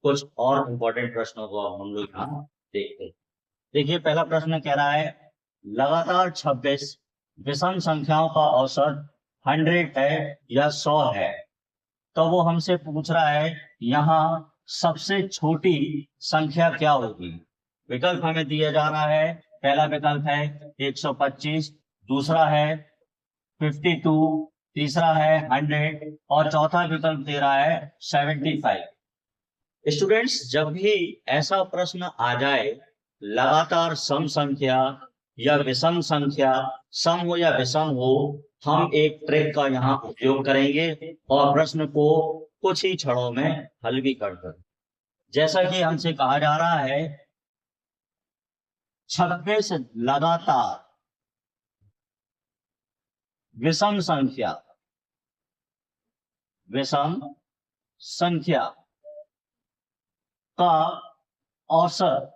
कुछ और इम्पोर्टेंट प्रश्नों को अब हम लोग यहाँ देखते हैं। देखिए पहला प्रश्न कह रहा है लगातार 26 विषम संख्याओं का औसत 100 है या 100 है। तो वो हमसे पूछ रहा है यहाँ सबसे छोटी संख्या क्या होगी। विकल्प हमें दिया जा रहा है, पहला विकल्प है 125, दूसरा है 52, तीसरा है 100 और चौथा विकल्प दे रहा है 75। स्टूडेंट्स, जब भी ऐसा प्रश्न आ जाए लगातार सम संख्या या विषम संख्या, सम हो या विषम हो, हम एक ट्रिक का यहाँ उपयोग करेंगे और प्रश्न को कुछ ही क्षणों में हल भी कर देंगे। जैसा कि हमसे कहा जा रहा है 26 लगातार विषम संख्या का औसत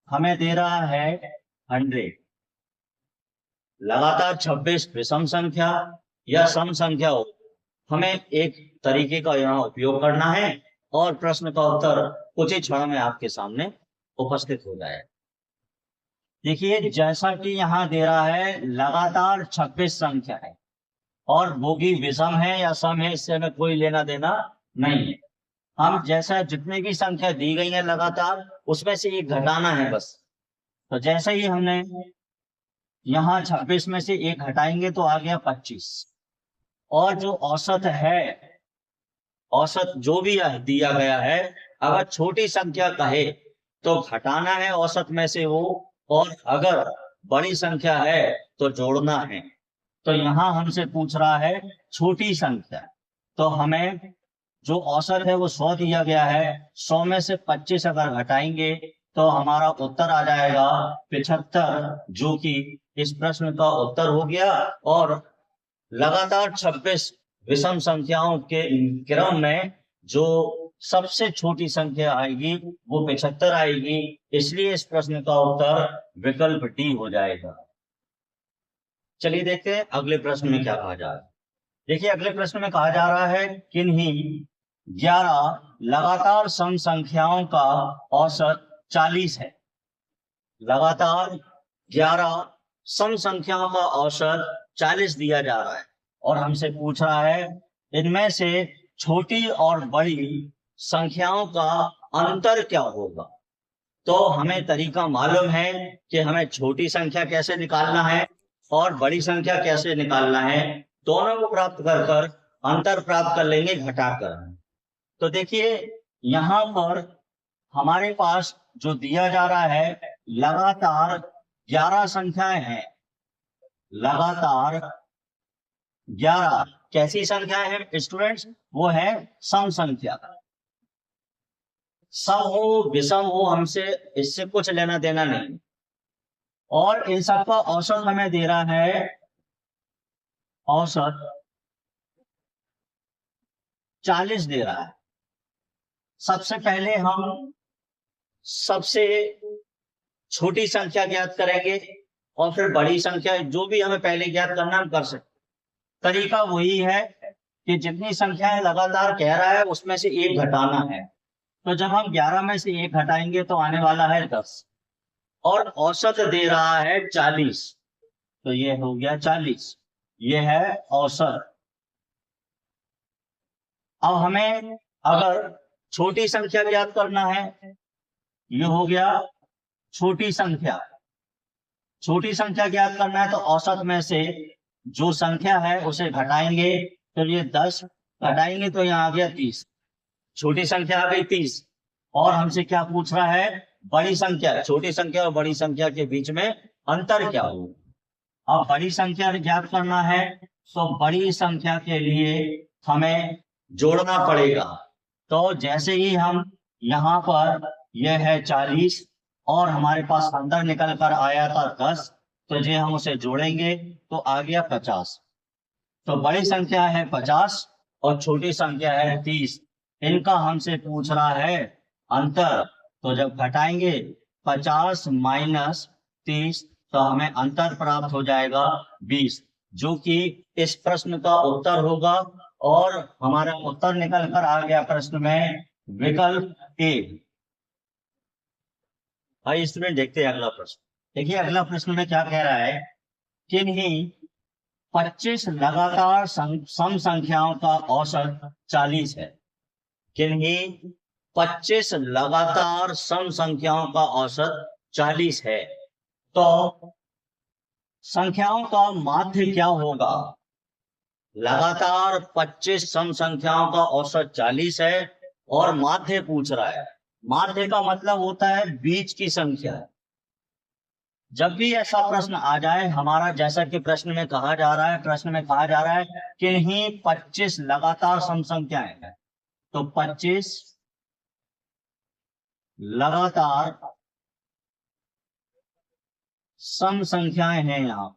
हमें दे रहा है 100। लगातार 26 विषम संख्या या सम संख्या हो, हमें एक तरीके का यहाँ उपयोग करना है और प्रश्न का उत्तर कुछ ही क्षण में आपके सामने उपस्थित हो जाए। देखिए जैसा कि यहाँ दे रहा है लगातार 26 संख्या है और वो भी विषम है या सम है, इससे हमें कोई लेना देना नहीं है। हम जैसा जितने भी संख्या दी गई है लगातार उसमें से एक घटाना है बस। तो जैसे ही हमने यहाँ 26 में से एक हटाएंगे तो आ गया 25 और जो औसत है, औसत जो भी दिया गया है, अगर छोटी संख्या कहे तो घटाना है औसत में से वो, और अगर बड़ी संख्या है तो जोड़ना है। तो यहाँ हमसे पूछ रहा है छोटी संख्या, तो हमें जो औसत है वो 100 दिया गया है, 100 में से 25 अगर घटाएंगे तो हमारा उत्तर आ जाएगा 75, जो कि इस प्रश्न का उत्तर हो गया। और लगातार 26 विषम संख्याओं के क्रम में जो सबसे छोटी संख्या आएगी वो 75 आएगी, इसलिए इस प्रश्न का उत्तर विकल्प डी हो जाएगा। चलिए देखते हैं अगले प्रश्न में क्या कहा जा रहा है। देखिए अगले प्रश्न में कहा जा रहा है किन्हीं 11 लगातार सम संख्याओं का औसत 40 है। लगातार 11 सम संख्याओं का औसत 40 दिया जा रहा है और हमसे पूछ रहा है इनमें से छोटी और बड़ी संख्याओं का अंतर क्या होगा। तो हमें तरीका मालूम है कि हमें छोटी संख्या कैसे निकालना है और बड़ी संख्या कैसे निकालना है। दोनों को प्राप्त कर कर अंतर प्राप्त कर लेंगे घटाकर। तो देखिए यहाँ पर हमारे पास जो दिया जा रहा है लगातार 11 संख्याएं हैं। लगातार 11 कैसी संख्याएं हैं स्टूडेंट्स? वो है सम संख्या। सम हो विषम हो हमसे इससे कुछ लेना देना नहीं, और इन सबका औसत हमें दे रहा है, औसत 40 दे रहा है। सबसे पहले हम सबसे छोटी संख्या ज्ञात करेंगे और फिर बड़ी संख्या जो भी हमें पहले ज्ञात करना हम कर सकते। तरीका वही है कि जितनी संख्याएं लगातार कह रहा है उसमें से एक घटाना है। तो जब हम 11 में से एक घटाएंगे तो आने वाला है 10 और औसत दे रहा है 40। तो ये हो गया 40, ये है औसत। अब हमें अगर छोटी संख्या ज्ञात करना है, ये हो गया छोटी संख्या। छोटी संख्या ज्ञात करना है तो औसत में से जो संख्या है उसे घटाएंगे, तो ये 10 घटाएंगे तो यहाँ आ गया 30। छोटी संख्या आ गई 30 और हमसे क्या पूछ रहा है बड़ी संख्या। छोटी संख्या और बड़ी संख्या के बीच में अंतर क्या हो। अब बड़ी संख्या ज्ञात करना है तो बड़ी संख्या के लिए हमें जोड़ना पड़ेगा। तो जैसे ही हम यहाँ पर यह है 40 और हमारे पास अंदर निकल कर आया था 10, तो ये हम उसे जोड़ेंगे तो आ गया 50। तो बड़ी संख्या है 50 और छोटी संख्या है 30। इनका हमसे पूछ रहा है अंतर। तो जब घटाएंगे 50 माइनस 30 तो हमें अंतर प्राप्त हो जाएगा 20, जो कि इस प्रश्न का उत्तर होगा और हमारा उत्तर निकल कर आ गया प्रश्न में विकल्प ए। आइए स्टूडेंट देखते हैं अगला प्रश्न। देखिए अगला प्रश्न में क्या कह रहा है, किन्हीं 25 लगातार सम संख्याओं का औसत 40 है। किन्हीं 25 लगातार सम संख्याओं का औसत 40 है, तो संख्याओं का माध्य क्या होगा? लगातार 25 सम संख्याओं का औसत 40 है और माध्य पूछ रहा है। माध्य का मतलब होता है बीच की संख्या। जब भी ऐसा प्रश्न आ जाए, हमारा जैसा कि प्रश्न में कहा जा रहा है किन्हीं 25 लगातार सम संख्याएं हैं, तो 25 लगातार सम संख्याएं हैं। यहाँ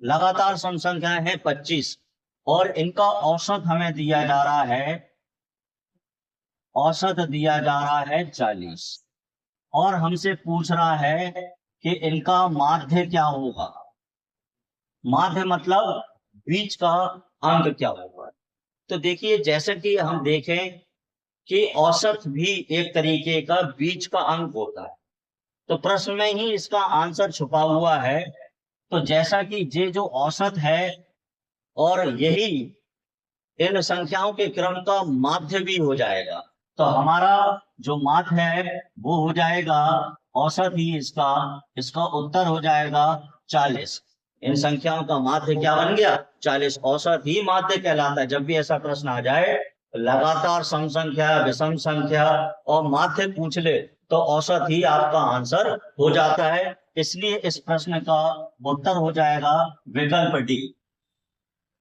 लगातार सम संख्याएं हैं 25 और इनका औसत हमें दिया जा रहा है, औसत दिया जा रहा है 40 और हमसे पूछ रहा है कि इनका माध्य क्या होगा। माध्य मतलब बीच का अंक क्या होगा। तो देखिए जैसे कि हम देखें कि औसत भी एक तरीके का बीच का अंक होता है, तो प्रश्न में ही इसका आंसर छुपा हुआ है। तो जैसा कि ये जो औसत है और यही इन संख्याओं के क्रम का माध्य भी हो जाएगा, तो हमारा जो माध्य है वो हो जाएगा औसत ही इसका उत्तर हो जाएगा 40। इन संख्याओं का माध्य क्या बन गया? 40। औसत ही माध्य कहलाता है। जब भी ऐसा प्रश्न आ जाए, लगातार सम संख्या, विषम संख्या और माध्य पूछ ले, तो औसत ही आपका आंसर हो जाता है। इसलिए इस प्रश्न का उत्तर हो जाएगा विकल्प डी।